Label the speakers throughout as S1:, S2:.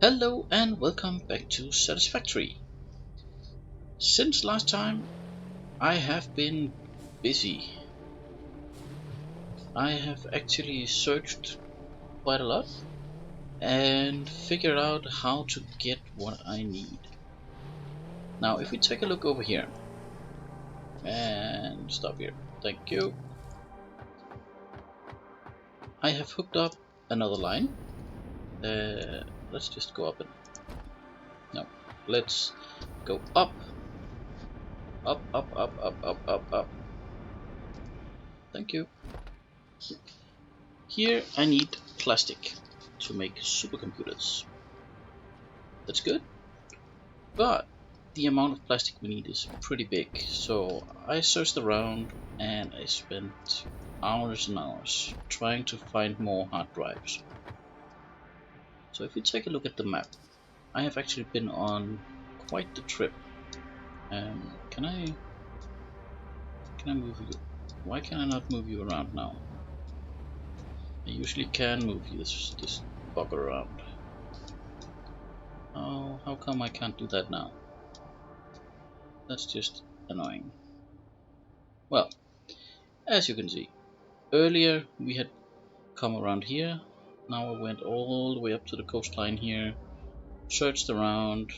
S1: Hello and welcome back to Satisfactory. Since last time, I have been busy. I have actually searched quite a lot and figured out how to get what I need. Now, if we take a look over here and stop here, thank you. I have hooked up another line. Let's just go up and no, let's go up, up, up, up, up, up, up, up. Thank you. Here I need plastic to make supercomputers. That's good, but the amount of plastic we need is pretty big. So I searched around and I spent hours and hours trying to find more hard drives. So if you take a look at the map, I have actually been on quite the trip. Can I move you? Why can I not move you around now? I usually can move you this bugger around. Oh, how come I can't do that now? That's just annoying. Well, as you can see, earlier we had come around here. Now I went all the way up to the coastline here, searched around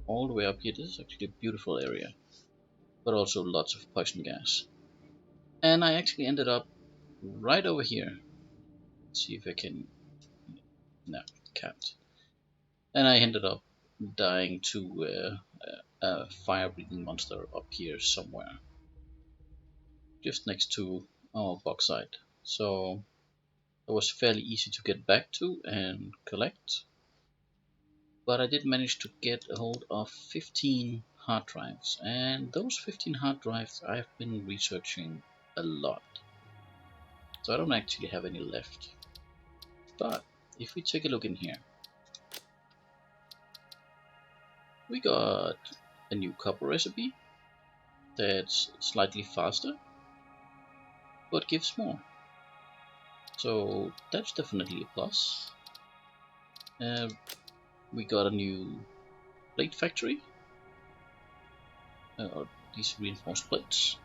S1: all the way up here. This is actually a beautiful area, but also lots of poison gas. And I actually ended up right over here. Let's see if I can. No, can't. And I ended up dying to a fire-breathing monster up here somewhere, just next to our bauxite. So it was fairly easy to get back to and collect. But I did manage to get a hold of 15 hard drives, and those 15 hard drives I've been researching a lot. So I don't actually have any left. But if we take a look in here, we got a new copper recipe that's slightly faster, but gives more. So that's definitely a plus. We got a new plate factory, or these reinforced plates.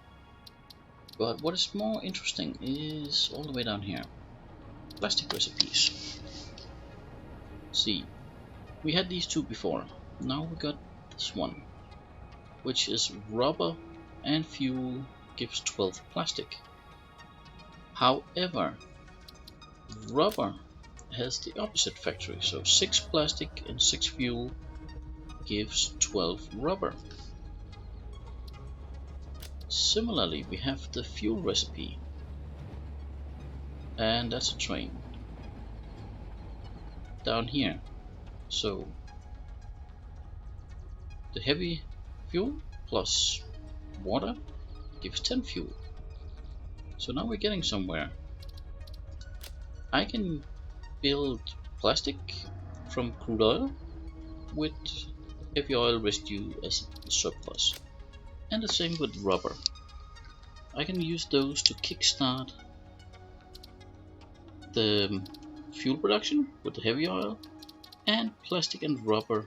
S1: But what is more interesting is all the way down here, plastic recipes. See, we had these two before, now we got this one, which is rubber and fuel gives 12 plastic. However, rubber has the opposite factory, so 6 plastic and 6 fuel gives 12 rubber. Similarly, we have the fuel recipe, and that's a train down here. So the heavy fuel plus water gives 10 fuel. So now we're getting somewhere. I can build plastic from crude oil with heavy oil residue as a surplus. And the same with rubber. I can use those to kickstart the fuel production with the heavy oil, and plastic and rubber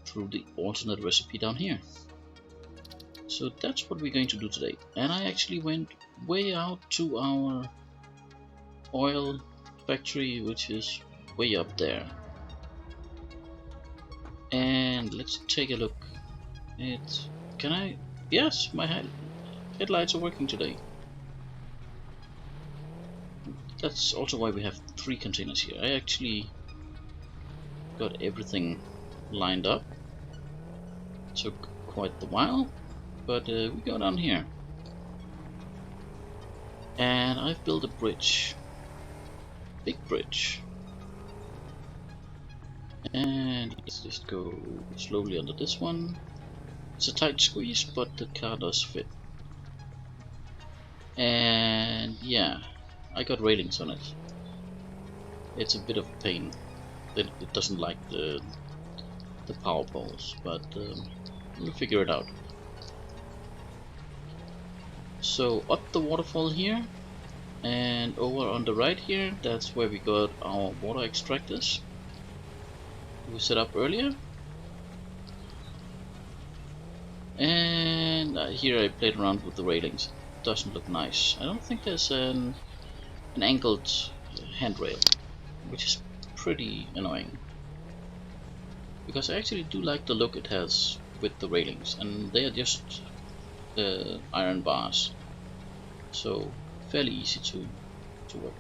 S1: through the alternate recipe down here. So that's what we're going to do today. And I actually went way out to our oil factory, which is way up there. And let's take a look. Yes, my headlights are working today. That's also why we have 3 containers here. I actually got everything lined up. Took quite a while, but we go down here. And I've built a bridge. Big bridge. And let's just go slowly under this one. It's a tight squeeze, but the car does fit. And yeah, I got railings on it. It's a bit of a pain. It doesn't like the power poles, but we'll figure it out. So up the waterfall here, and over on the right here, that's where we got our water extractors. we set up earlier. And here I played around with the railings. Doesn't look nice. I don't think there's an angled handrail, which is pretty annoying. Because I actually do like the look it has with the railings, and they are just iron bars, so fairly easy to work.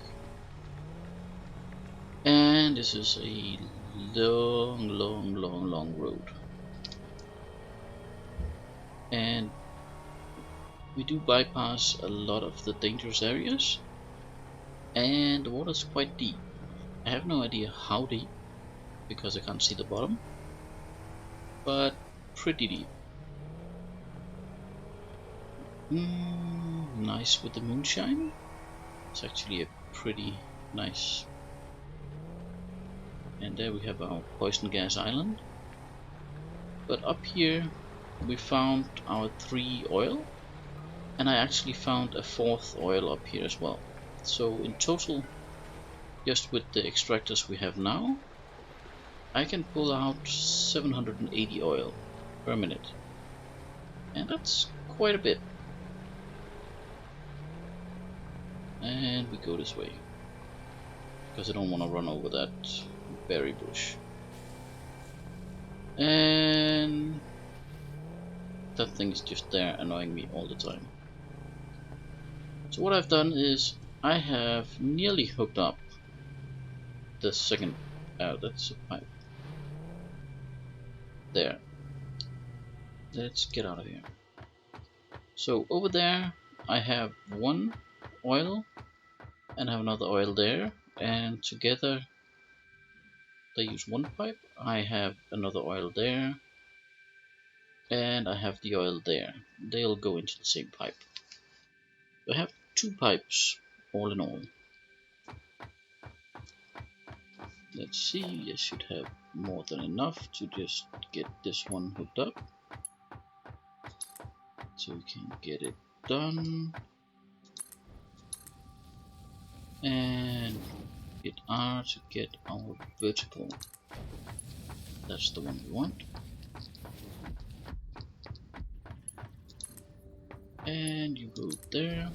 S1: And this is a long road, and we do bypass a lot of the dangerous areas, and the water is quite deep. I have no idea how deep because I can't see the bottom, but pretty deep. Nice with the moonshine. It's actually a pretty nice. And there we have our poison gas island. But up here we found our 3 oil, and I actually found a 4th oil up here as well. So in total, just with the extractors we have now, I can pull out 780 oil per minute, and that's quite a bit. And we go this way because I don't want to run over that berry bush. And that thing is just there annoying me all the time. So what I've done is I have nearly hooked up the second. That's a pipe. There. Let's get out of here. So over there I have 1 oil and I have another oil there, and together they use 1 pipe. I have another oil there, and I have the oil there. They'll go into the same pipe. I have 2 pipes all in all. Let's see, I should have more than enough to just get this one hooked up, so we can get it done. And hit R to get our vertical. That's the one we want. And you go there.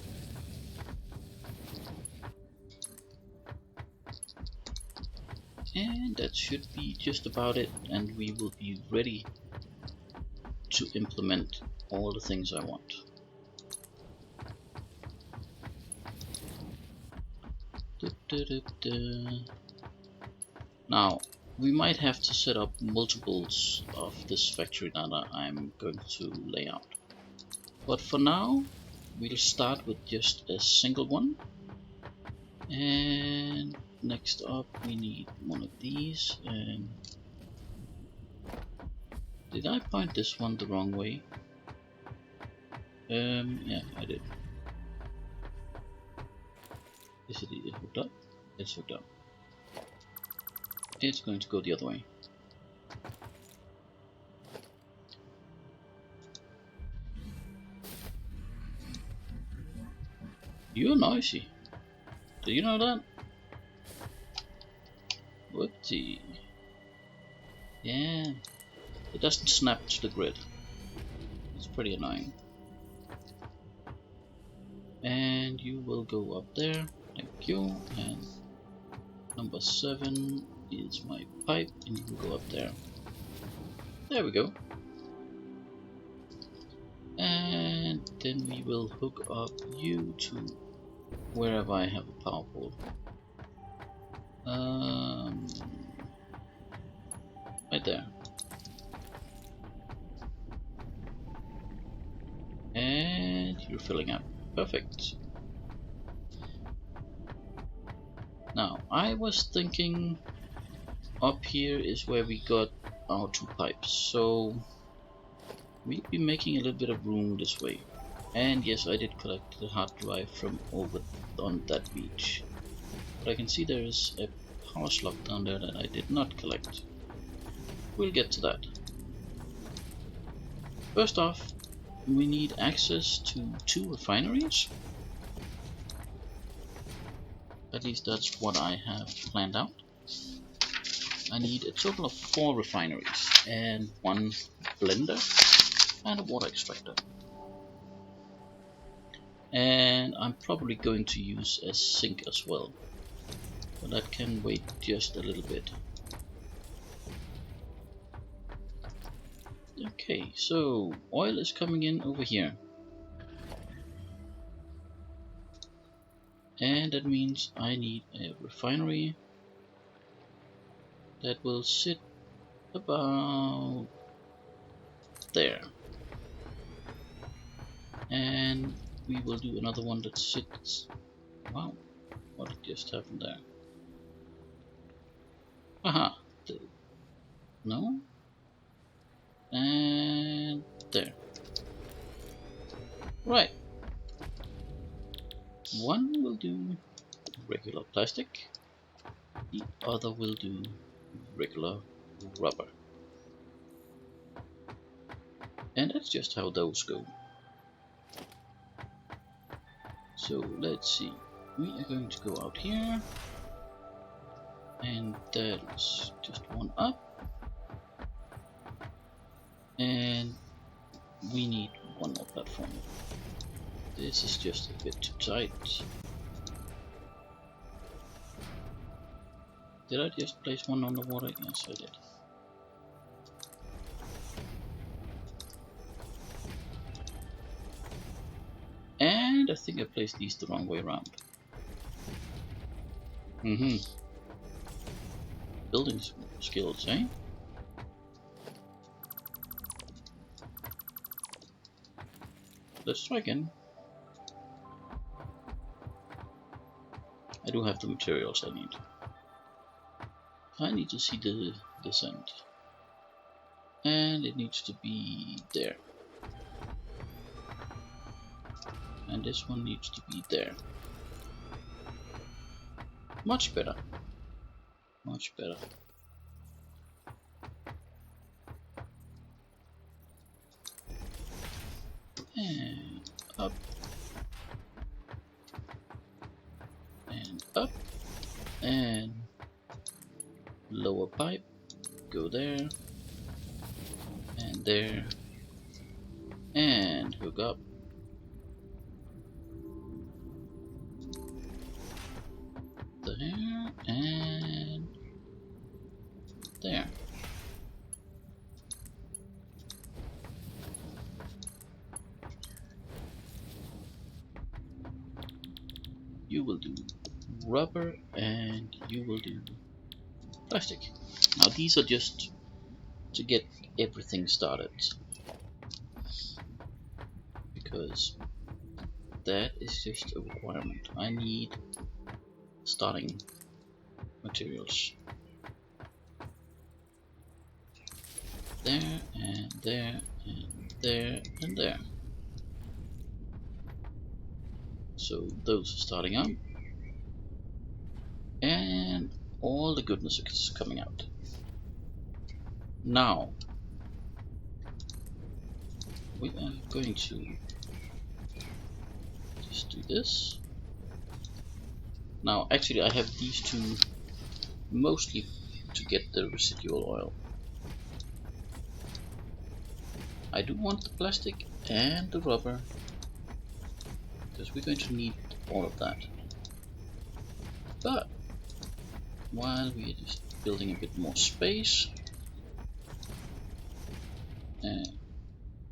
S1: And that should be just about it, and we will be ready to implement all the things I want. Now, we might have to set up multiples of this factory that I'm going to lay out. But for now, we'll start with just a single one. And next up, we need one of these. And did I point this one the wrong way? Yeah, I did. Is it hooked up? It's hooked up. It's going to go the other way. You're noisy. Do you know that? Whoopsie. Yeah. It doesn't snap to the grid. It's pretty annoying. And you will go up there. Thank you. And number 7 is my pipe, and you can go up there. There we go. And then we will hook up you to wherever I have a power pole. Right there. And you're filling up. Perfect. Now, I was thinking up here is where we got our 2 pipes, so we'll be making a little bit of room this way. And yes, I did collect the hard drive from over on that beach, but I can see there is a power slot down there that I did not collect. We'll get to that. First off, we need access to 2 refineries. At least that's what I have planned out. I need a total of 4 refineries and 1 blender and a water extractor. And I'm probably going to use a sink as well, but that can wait just a little bit. Okay, so oil is coming in over here, and that means I need a refinery that will sit about there, and we will do another one that sits. Wow, what just happened there? Aha, no, and there. Right, one will do regular plastic, the other will do regular rubber. And that's just how those go. So let's see, we are going to go out here, and that's just one up, and we need one more platform. This is just a bit too tight. Did I just place one on the water? Yes, I did. And I think I placed these the wrong way around. Building skills, eh? Let's try again. I do have the materials I need. I need to see the descent. And it needs to be there. And this one needs to be there. Much better. Much better. And up. And up. And lower pipe. Go there. And there. And hook up. There and there. You will do rubber and you will do plastic. Now these are just to get everything started, because that is just a requirement. I need starting materials. There and there and there and there. So those are starting up. And all the goodness is coming out. Now we are going to just do this. Now actually I have these two mostly to get the residual oil. I do want the plastic and the rubber, because we're going to need all of that. But while we are just building a bit more space,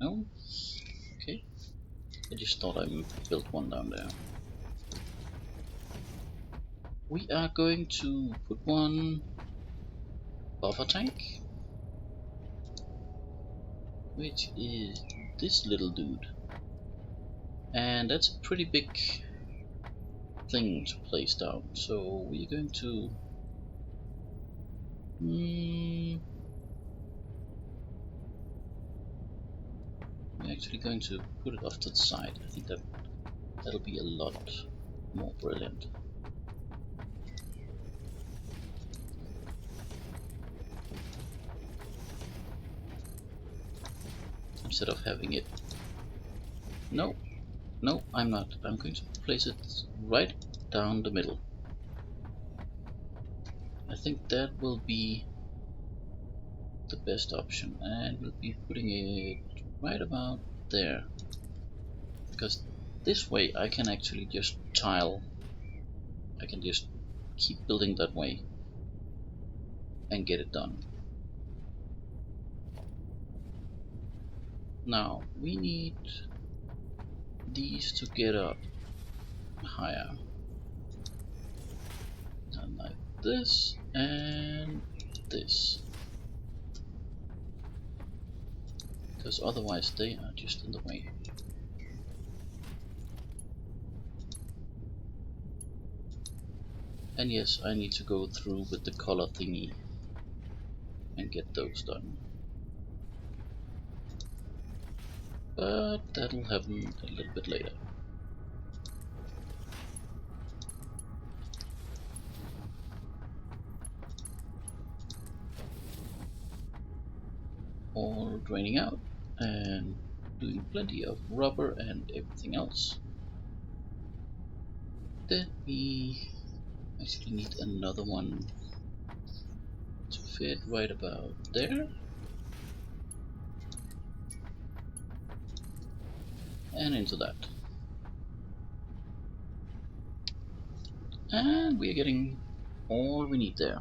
S1: no, okay, I just thought I built one down there. We are going to put one buffer tank, which is this little dude, and that's a pretty big thing to place down. So we're going to we're actually going to put it off to the side. I think that'll be a lot more brilliant. Instead of having it, no, I'm not. I'm going to place it right down the middle. I think that will be the best option, and we'll be putting it right about there, because this way I can actually just tile. I can just keep building that way and get it done. Now we need these to get up higher, and like this and this, because otherwise they are just in the way. And yes, I need to go through with the color thingy and get those done. But that'll happen a little bit later. All draining out and doing plenty of rubber and everything else. Then we actually need another one to fit right about there. And into that. And we are getting all we need there.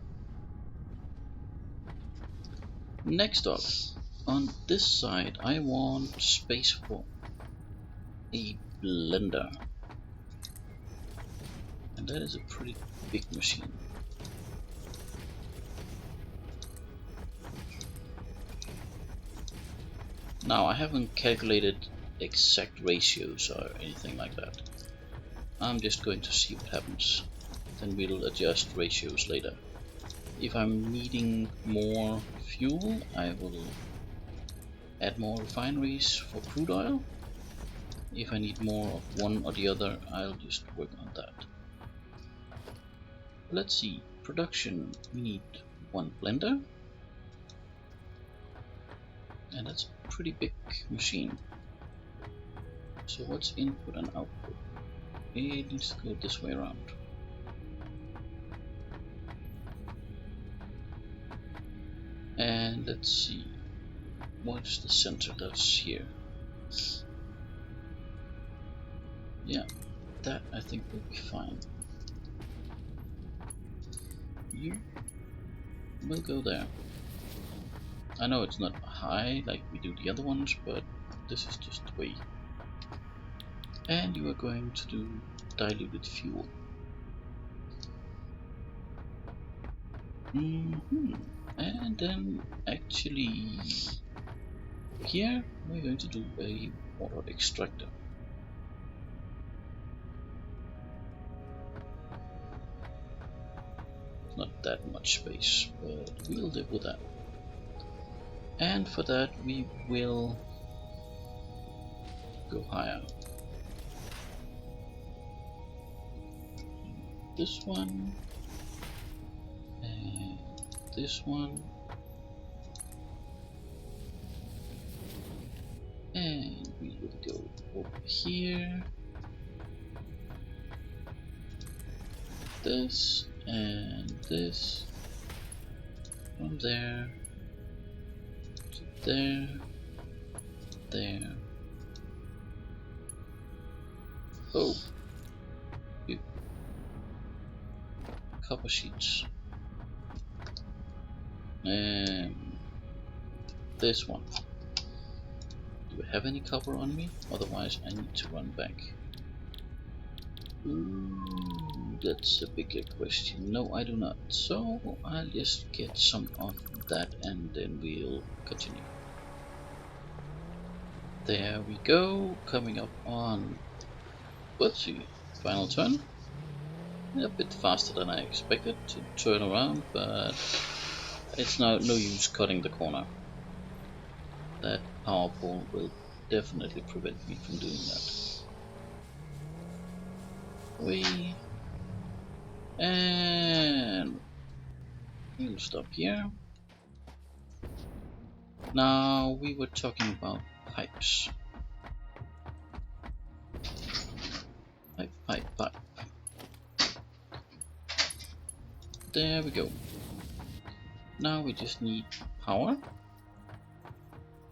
S1: Next up, on this side I want space for a blender. And that is a pretty big machine. Now I haven't calculated exact ratios or anything like that. I'm just going to see what happens. Then we'll adjust ratios later. If I'm needing more fuel, I will add more refineries for crude oil. If I need more of one or the other, I'll just work on that. Let's see, production, we need one blender. And that's a pretty big machine. So what's input and output? It needs to go this way around. And let's see, what's the center? That's here. Yeah, that I think will be fine. You will go there. I know it's not high like we do the other ones, but this is just the way. And you are going to do diluted fuel. And then actually here we're going to do a water extractor. Not that much space, but we'll live with that. And for that we will go higher. This one and this one, and we will go over here, this and this, from there to there, there. Oh, copper sheets. And this one. Do I have any copper on me? Otherwise I need to run back. Ooh, that's a bigger question. No, I do not. So I'll just get some of that and then we'll continue. There we go, coming up on, let's see, final turn. A bit faster than I expected to turn around, but it's no use cutting the corner. That power pole will definitely prevent me from doing that. And we'll stop here. Now we were talking about pipes. Pipe. There we go. Now we just need power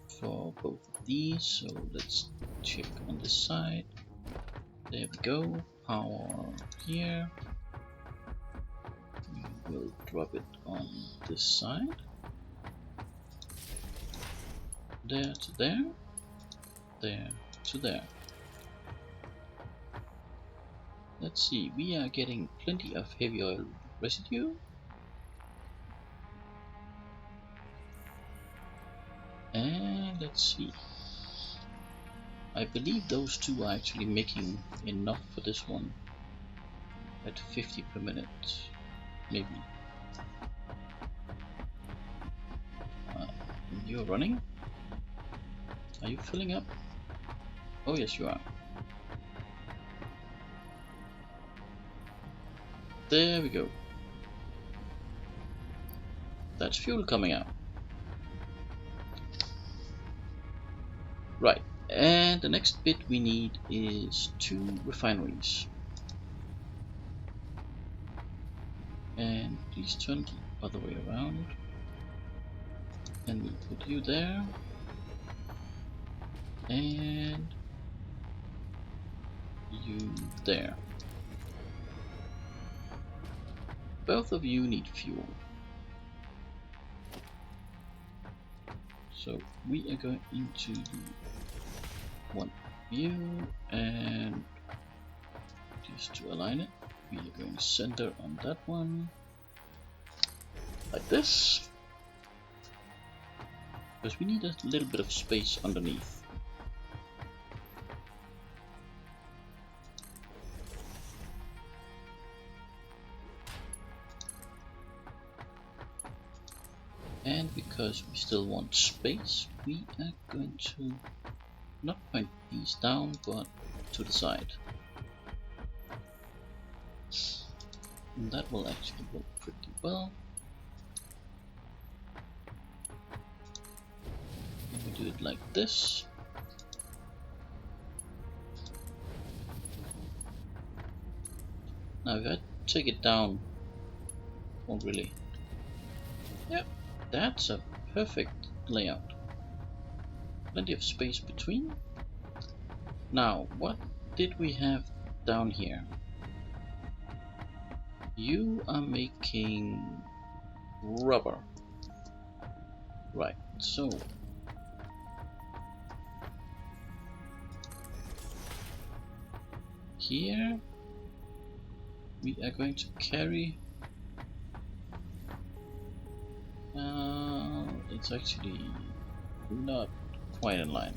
S1: for both of these, so let's check on this side. There we go, power here. We will drop it on this side. There to there, there to there. Let's see, we are getting plenty of heavy oil residue. And let's see. I believe those two are actually making enough for this one at 50 per minute, maybe. You're running? Are you filling up? Oh yes, you are. There we go. That's fuel coming out. Right, and the next bit we need is 2 refineries. And please turn the other way around. And we put you there. And you there. Both of you need fuel. So we are going into the one view, and just to align it, we are going to center on that one, like this, because we need a little bit of space underneath. And because we still want space, we are going to not point these down, but to the side. And that will actually work pretty well. And we do it like this. Now if I take it down, won't really. Yep, that's a perfect layout. Plenty of space between. Now, what did we have down here? You are making rubber. Right, so here we are going to carry. It's actually not quite in line.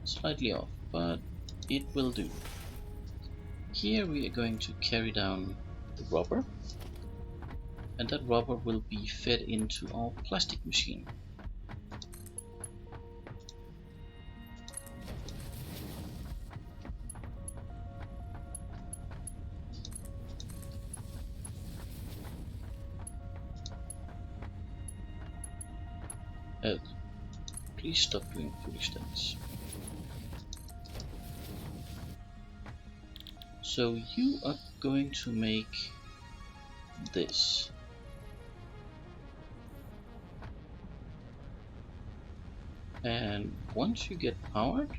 S1: Slightly off, but it will do. Here we are going to carry down the rubber, and that rubber will be fed into our plastic machine. Please stop doing foolish things. So you are going to make this. And once you get powered,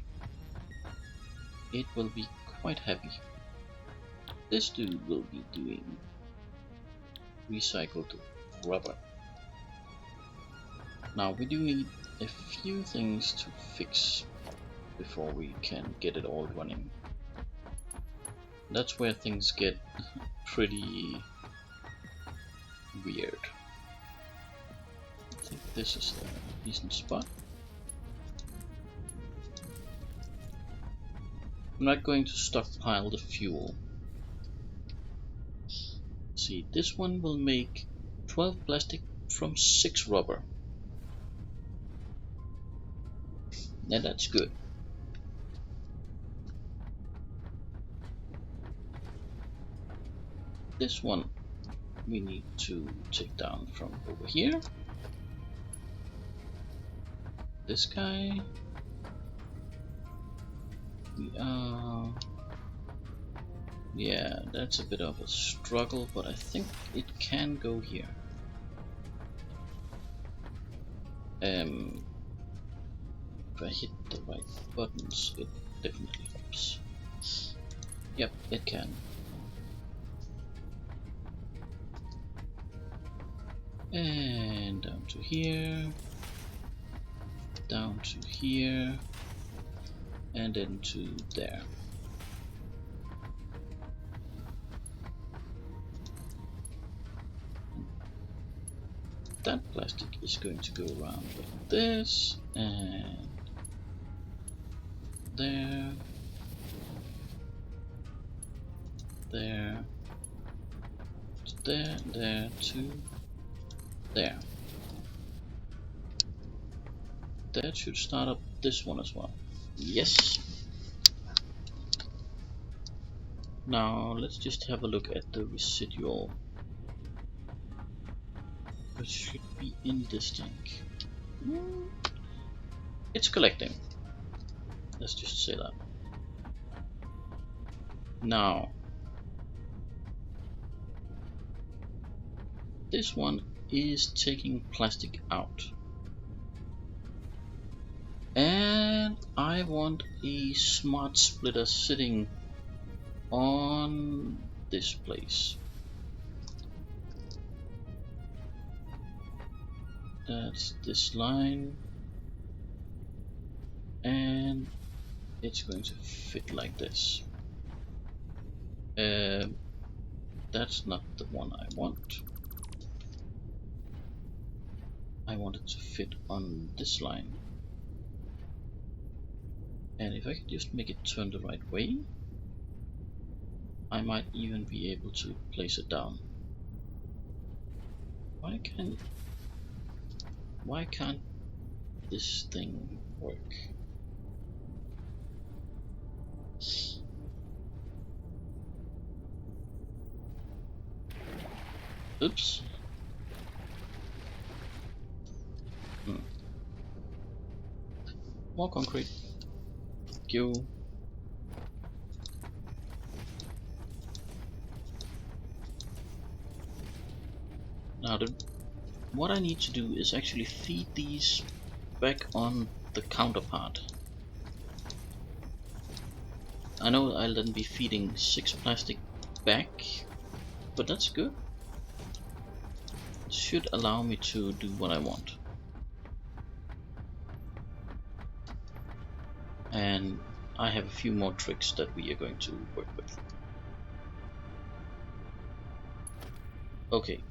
S1: it will be quite heavy. This dude will be doing recycled rubber. Now we do need a few things to fix before we can get it all running. That's where things get pretty weird. I think this is a decent spot. I'm not going to stockpile the fuel. See, this one will make 12 plastic from 6 rubber. Now that's good. This one we need to take down from over here. This guy. We are Yeah, that's a bit of a struggle, but I think it can go here. If I hit the right buttons, it definitely helps. Yep, it can. And down to here, down to here, and then to there. That plastic is going to go around like this, and there, there, to there, there, to there. That should start up this one as well. Yes. Now let's just have a look at the residual, which should be in this tank. It's collecting. Let's just say that. Now, this one is taking plastic out. And I want a smart splitter sitting on this place. That's this line. And it's going to fit like this. That's not the one I want. I want it to fit on this line. And if I could just make it turn the right way, I might even be able to place it down. Why can't this thing work? Oops. More concrete. Thank you. Now what I need to do is actually feed these back on the counterpart. I know I'll then be feeding 6 plastic back, but that's good. It should allow me to do what I want. And I have a few more tricks that we are going to work with. Okay,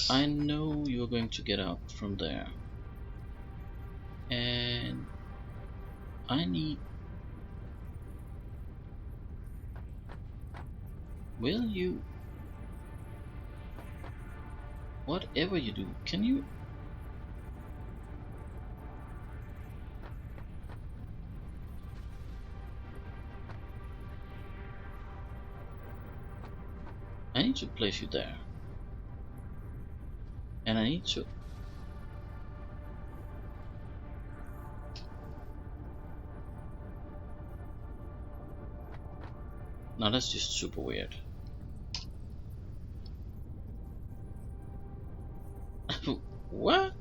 S1: I know you're going to get out from there. And I need... Will you... Whatever you do, can you... I need to place you there. And I need to... Now that's just super weird. What?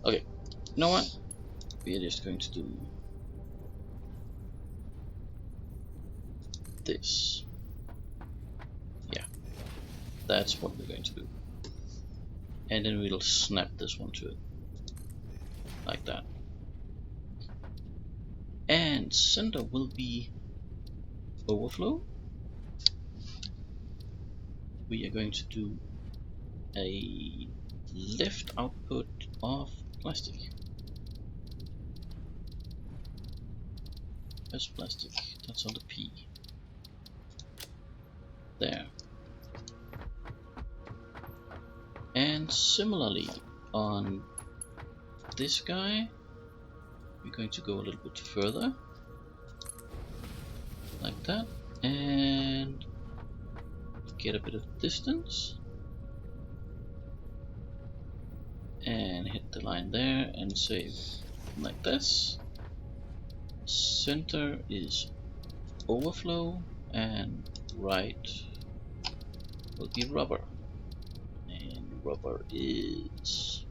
S1: Okay, you know what? We are just going to do this. Yeah, that's what we're going to do. And then we'll snap this one to it. Like that. And center will be overflow. We are going to do a left output of plastic. That's plastic. That's on the P. There. And similarly on this guy, we're going to go a little bit further, like that, and get a bit of distance, and hit the line there and save like this. Center is overflow, and right will be rubber, and rubber is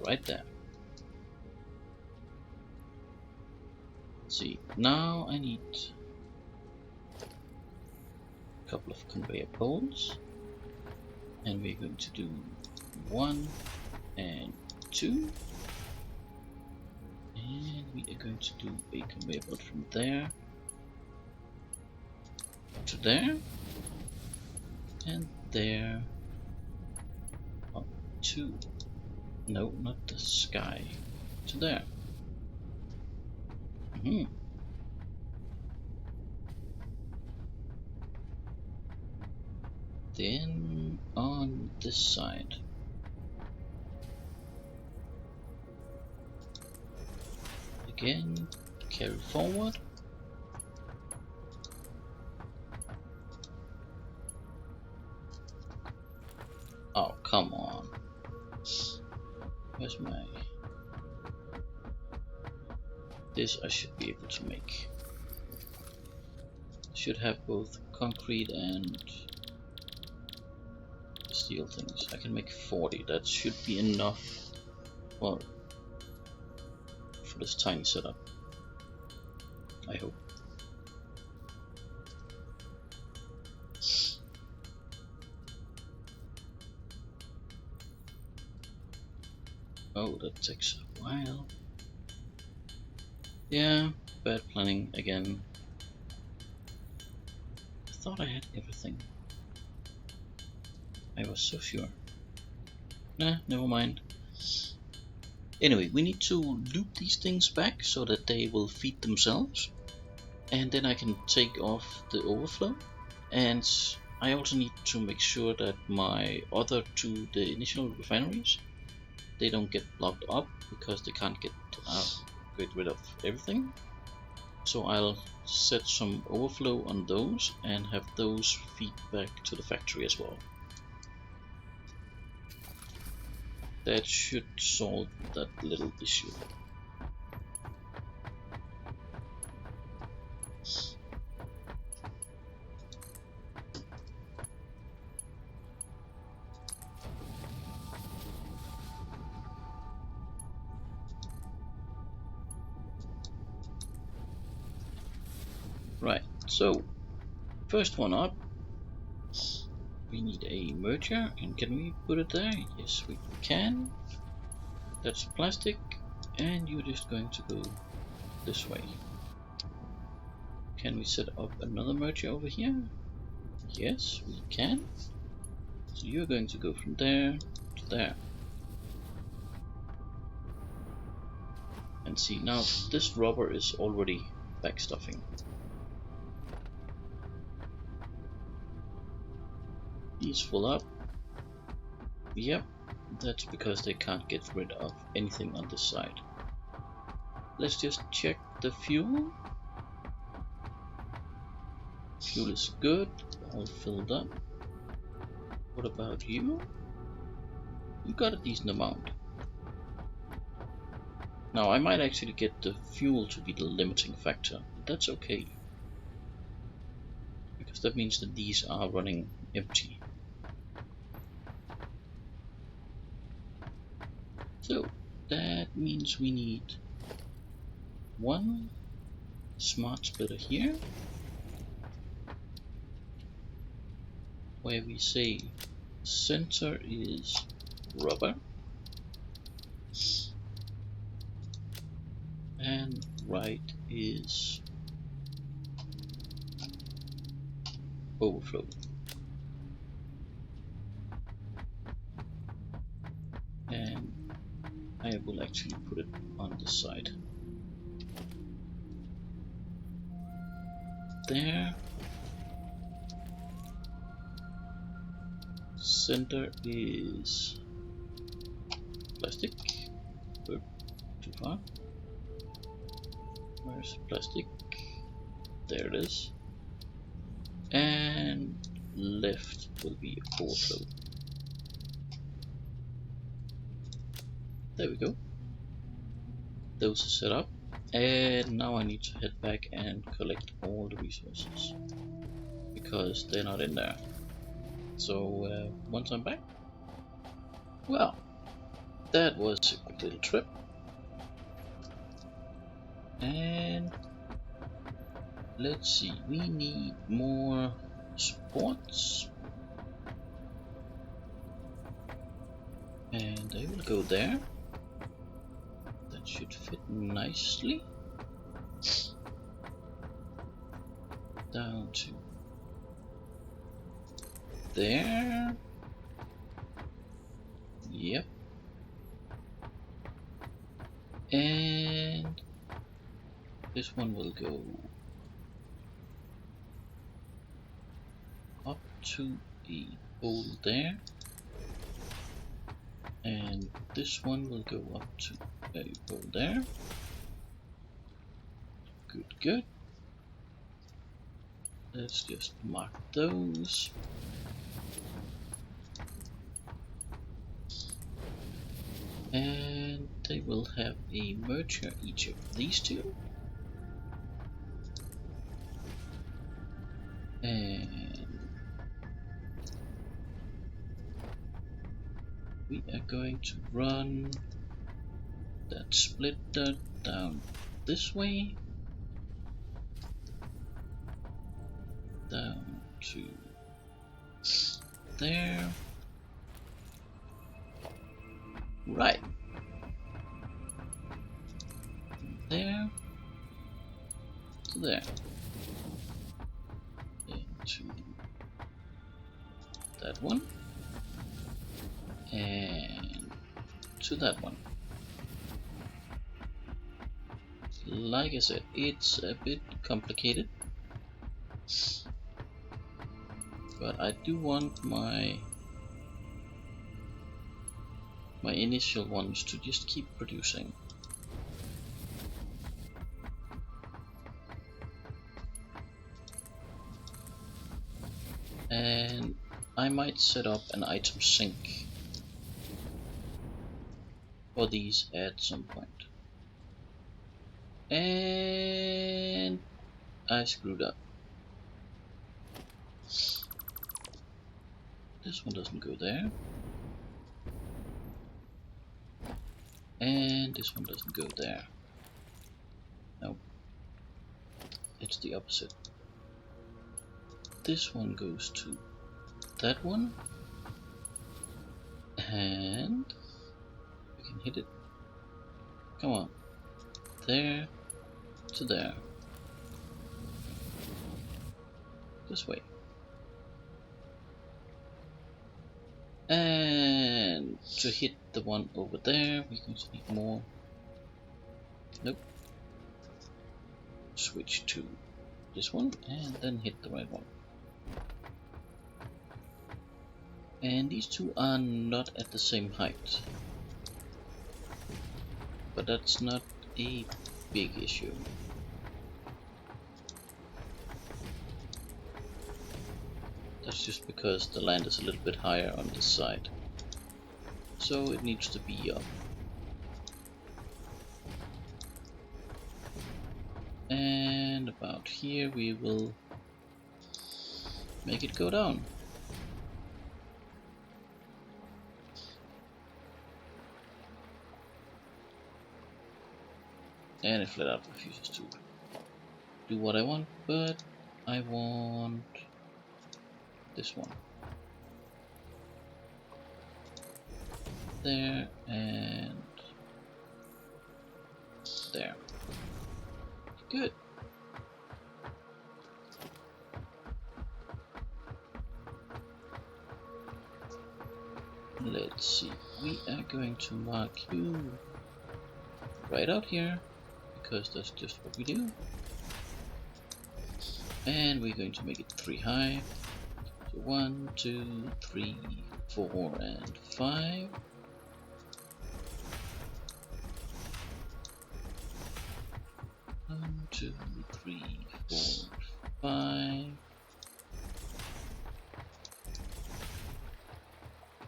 S1: right there. Let's see, now I need a couple of conveyor poles, and we're going to do 1 and 2, and we are going to do a conveyor belt from there to there, and there up to, no, not the sky, to there. Then on this side, again, carry forward. Oh, come on. Where's my... This I should be able to make. Should have both concrete and steel things. I can make 40. That should be enough for this tiny setup. I hope. Oh, that takes a while. Yeah, bad planning again. I thought I had everything. I was so sure. Nah, never mind. Anyway, we need to loop these things back so that they will feed themselves. And then I can take off the overflow. And I also need to make sure that my other two, the initial refineries, they don't get blocked up because they can't get rid of everything. So I'll set some overflow on those and have those feed back to the factory as well. That should solve that little issue. Right, so first one up, we need a merger, and can we put it there? Yes, we can. That's plastic, and you're just going to go this way. Can we set up another merger over here? Yes, we can. So you're going to go from there to there. And see, now this rubber is already backstuffing. These full up. Yep, that's because they can't get rid of anything on this side. Let's just check the fuel. Fuel is good, all filled up. What about you? You got a decent amount. Now I might actually get the fuel to be the limiting factor, but that's okay. Because that means that these are running empty. So that means we need one smart splitter here, where we say center is rubber and right is overflow. And I will actually put it on this side. There. Center is plastic. Too far. Where's plastic? There it is. And left will be overflow. There we go. Those are set up, And now I need to head back and collect all the resources because they're not in there. So once I'm back, well, that was a quick little trip. And let's see, we need more supports. And I will go there. That should fit nicely. Down to there. Yep. And this one will go up to a hole there. And this one will go up to a hole there. Good, good. Let's just mark those. And they will have a merger each of these two. And we are going to run that splitter down this way. Down to there. Right. There. To there. Into that one. And to that one. Like I said, it's a bit complicated. But I do want my initial ones to just keep producing. And I might set up an item sink for these at some point. And I screwed up. This one doesn't go there. And this one doesn't go there. No. It's the opposite. This one goes to that one. And we can hit it. Come on. There to there. This way. And to hit the one over there, we're going to need more. Nope. Switch to this one and then hit the right one. And these two are not at the same height. But that's not a big issue. That's just because the land is a little bit higher on this side. So it needs to be up. And about here we will make it go down. And it flat out refuses to do what I want, but I want this one. There and there. Good. Let's see. We are going to mark you right out here because that's just what we do. And we're going to make it 3 high. So 1, 2, 3, 4, and 5. One, 2, 3, 4, 5.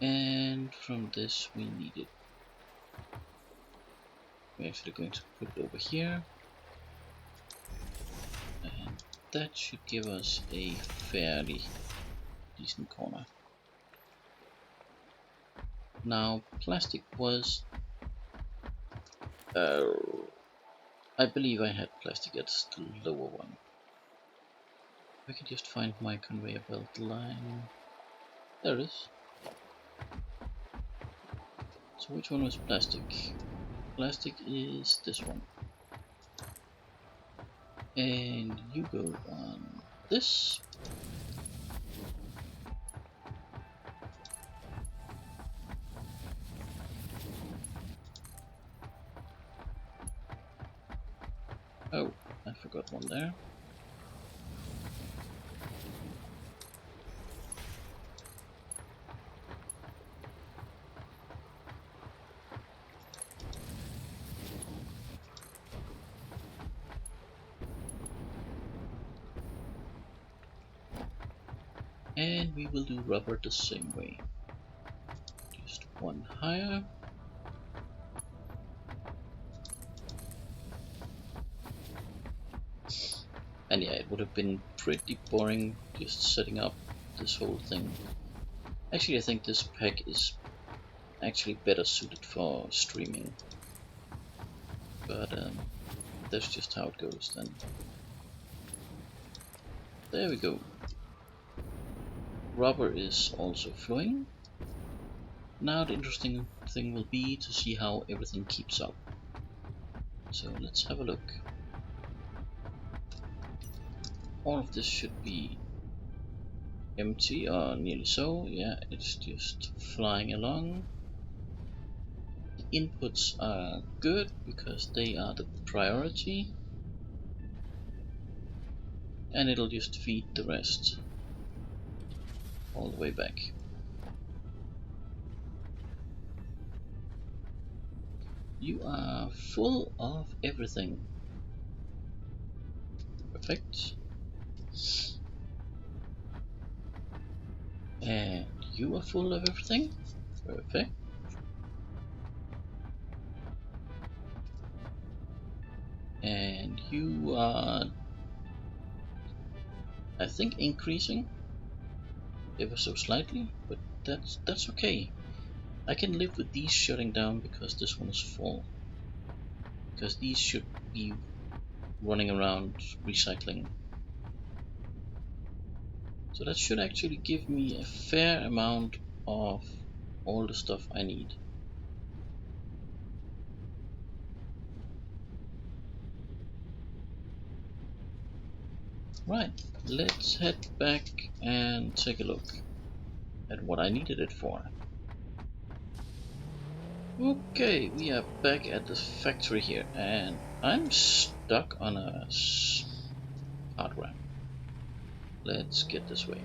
S1: And from this we need it. We're actually going to put it over here that should give us a fairly decent corner. Now plastic was I believe I had plastic at the lower one. I can just find my conveyor belt line. There it is. So which one was plastic? Plastic is this one. And you go on this. Oh, I forgot one there. And we will do rubber the same way. Just one higher. And yeah, it would have been pretty boring just setting up this whole thing. Actually, I think this pack is actually better suited for streaming. But that's just how it goes then. There we go. Rubber is also flowing. Now the interesting thing will be to see how everything keeps up. So let's have a look. All of this should be empty, or nearly so. Yeah, it's just flying along. The inputs are good because they are the priority. And it'll just feed the rest all the way back. You are full of everything. Perfect. And you are full of everything. Perfect. And you are, I think, increasing ever so slightly, but that's okay. I can live with these shutting down because this one is full. Because these should be running around recycling. So that should actually give me a fair amount of all the stuff I need. Right, let's head back and take a look at what I needed it for. Okay, we are back at the factory here, and I'm stuck on a hard ramp. Let's get this way.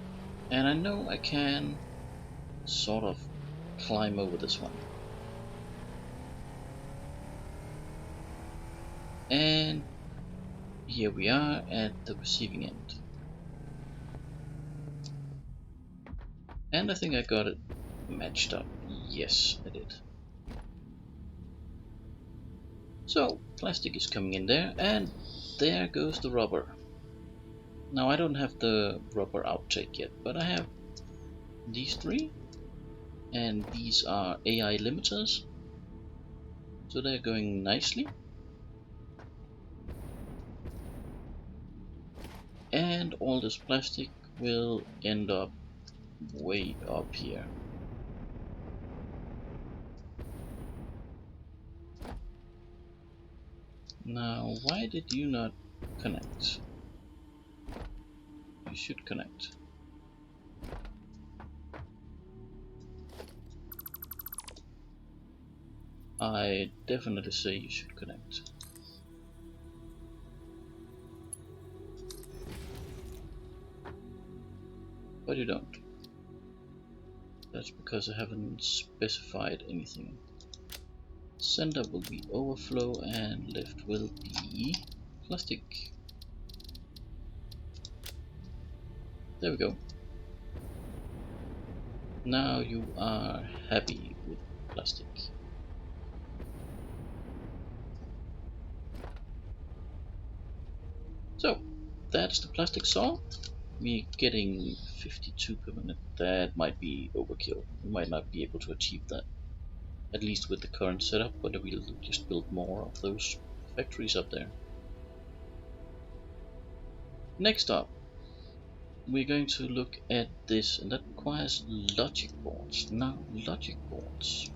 S1: And I know I can sort of climb over this one. And here we are at the receiving end. And I think I got it matched up. Yes, I did. So, plastic is coming in there, and there goes the rubber. Now I don't have the rubber outtake yet, but I have these three, and these are AI limiters, so they're going nicely. And all this plastic will end up way up here. Now, why did you not connect? You should connect. I definitely say you should connect. But you don't. That's because I haven't specified anything. Center will be overflow and left will be plastic. There we go. Now you are happy with plastic. So, that's the plastic saw. We're getting 52 per minute. That might be overkill. We might not be able to achieve that, at least with the current setup, but we'll just build more of those factories up there. Next up, we're going to look at this, and that requires logic boards. Now, logic boards,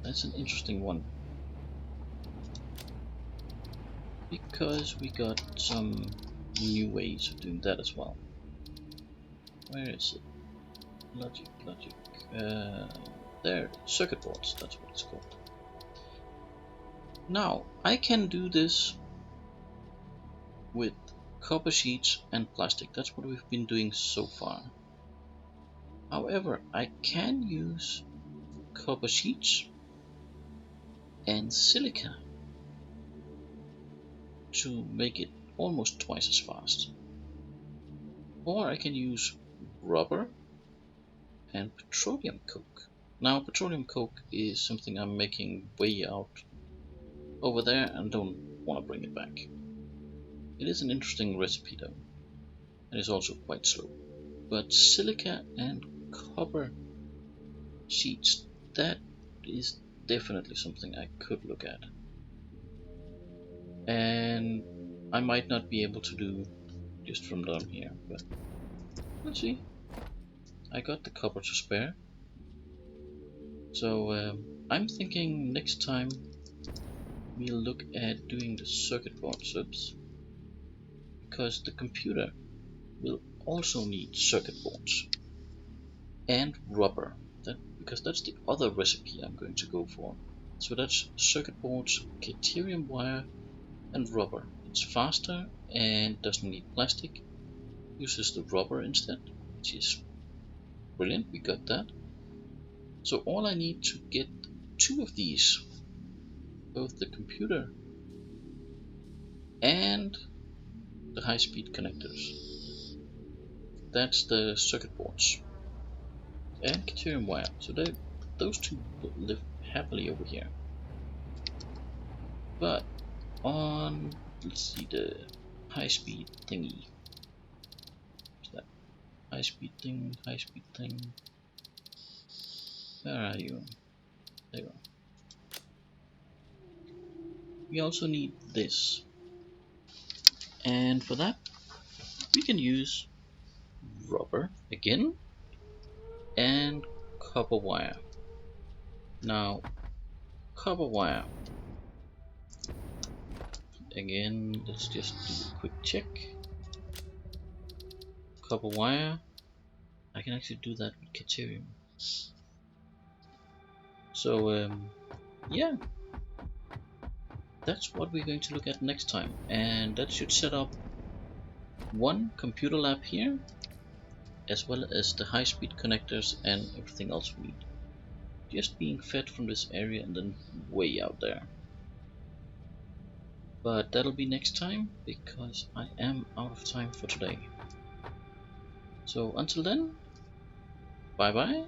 S1: that's an interesting one, because we got some new ways of doing that as well. Where is it? Logic. There, circuit boards, that's what it's called. Now, I can do this with copper sheets and plastic. That's what we've been doing so far. However, I can use copper sheets and silica to make it almost twice as fast. Or I can use rubber and petroleum coke. Now, petroleum coke is something I'm making way out over there and don't want to bring it back. It is an interesting recipe though, and it's also quite slow. But silica and copper sheets, that is definitely something I could look at. And I might not be able to do just from down here, but let's see. I got the copper to spare. So I'm thinking next time we'll look at doing the circuit board subs, because the computer will also need circuit boards and rubber, because that's the other recipe I'm going to go for. So that's circuit boards, deuterium wire and rubber. It's faster and doesn't need plastic, uses the rubber instead, which is brilliant. We got that. So all I need to get 2 of these, both the computer and the high-speed connectors. That's the circuit boards and deuterium wire. So those 2 live happily over here. But on, let's see, the high-speed thingy. What's that? High-speed thing. Where are you? There you are. We also need this, and for that we can use rubber again and copper wire. Now, copper wire again, let's just do a quick check. Copper wire, I can actually do that with deuterium. So yeah, that's what we're going to look at next time, and that should set up one computer lab here, as well as the high-speed connectors and everything else we need. Just being fed from this area and then way out there. But that'll be next time, because I am out of time for today. So until then, bye bye.